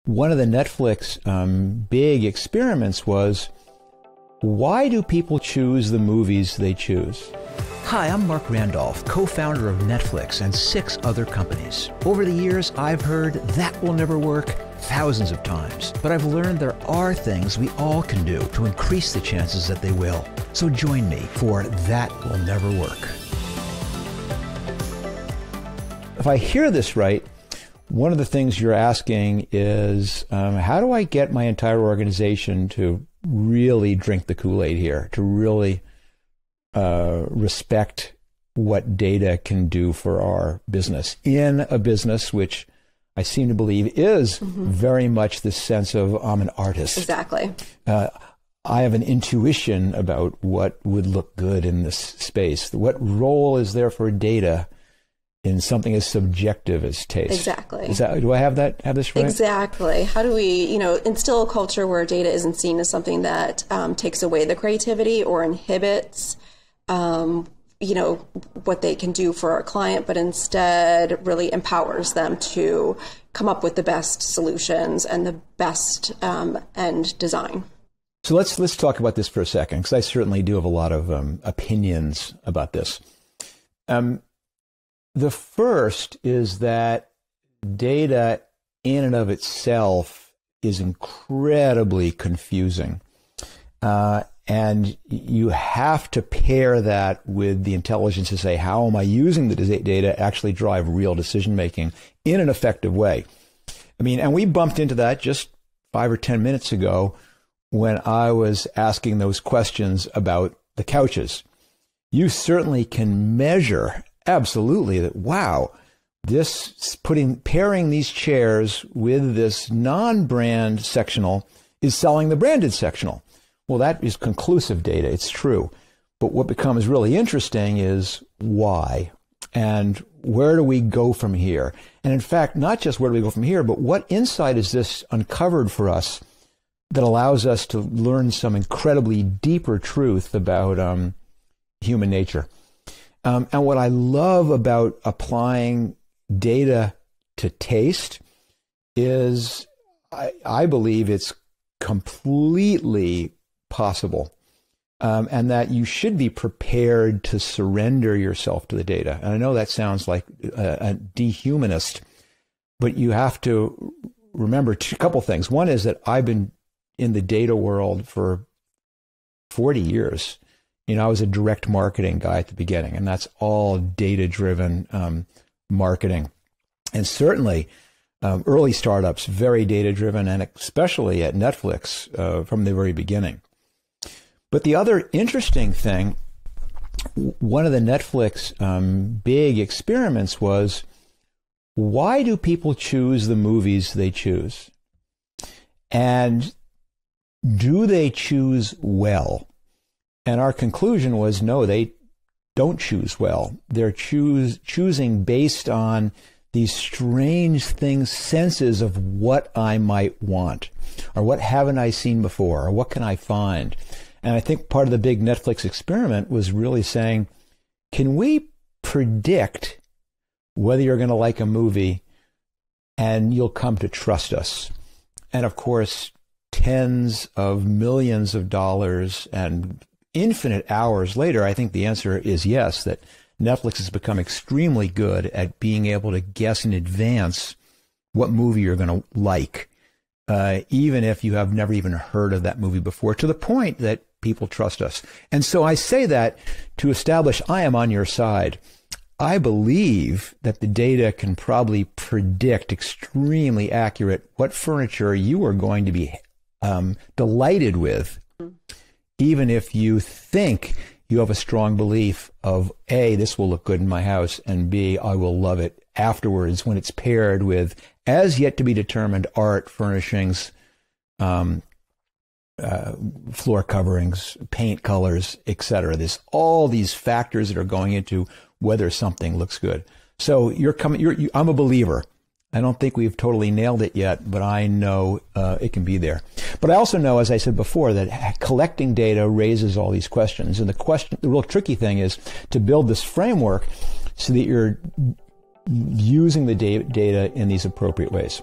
One of the Netflix big experiments was, why do people choose the movies they choose? Hi, I'm Marc Randolph, co-founder of Netflix and 6 other companies. Over the years, I've heard that will never work thousands of times, but I've learned there are things we all can do to increase the chances that they will. So join me for That Will Never Work. If I hear this right, one of the things you're asking is, how do I get my entire organization to really drink the Kool-Aid here, to really respect what data can do for our business, in a business which I seem to believe is very much this sense of, I'm an artist. Exactly. I have an intuition about what would look good in this space. What role is there for data in something as subjective as taste? Exactly. Do I have this right? Exactly. How do we, instill a culture where data isn't seen as something that takes away the creativity or inhibits, what they can do for our client, but instead really empowers them to come up with the best solutions and the best end design. So let's talk about this for a second, because I certainly do have a lot of opinions about this. The first is that data in and of itself is incredibly confusing. And you have to pair that with the intelligence to say, how am I using the data to actually drive real decision-making in an effective way? And we bumped into that just 5 or 10 minutes ago when I was asking those questions about the couches. You certainly can measure absolutely that, wow, pairing these chairs with this non-brand sectional is selling the branded sectional. Well, that is conclusive data. It's true. But what becomes really interesting is why and where do we go from here? And in fact, not just where do we go from here, but what insight is this uncovered for us that allows us to learn some incredibly deeper truth about human nature. And what I love about applying data to taste is I believe it's completely possible, and that you should be prepared to surrender yourself to the data. And I know that sounds like a dehumanist, but you have to remember a couple things. One is that I've been in the data world for 40 years. I was a direct marketing guy at the beginning, and that's all data-driven marketing. And certainly early startups, very data-driven, and especially at Netflix from the very beginning. But the other interesting thing, one of the Netflix big experiments was, why do people choose the movies they choose? And do they choose well? And our conclusion was, no, they don't choose well. They're choosing based on these strange things, senses of what I might want, or what haven't I seen before, or what can I find? And I think part of the big Netflix experiment was really saying, can we predict whether you're going to like a movie and you'll come to trust us? And of course, tens of millions of dollars and infinite hours later, I think the answer is yes, that Netflix has become extremely good at being able to guess in advance what movie you're going to like, even if you have never even heard of that movie before, to the point that people trust us. And so I say that to establish I am on your side. I believe that the data can probably predict extremely accurate what furniture you are going to be delighted with, even if you think you have a strong belief of A, this will look good in my house, and B, I will love it afterwards when it's paired with as yet to be determined art, furnishings, floor coverings, paint colors, etc. There's all these factors that are going into whether something looks good. So I'm a believer. I don't think we've totally nailed it yet, but I know it can be there. But I also know, as I said before, that collecting data raises all these questions. And the real tricky thing is to build this framework so that you're using the data in these appropriate ways.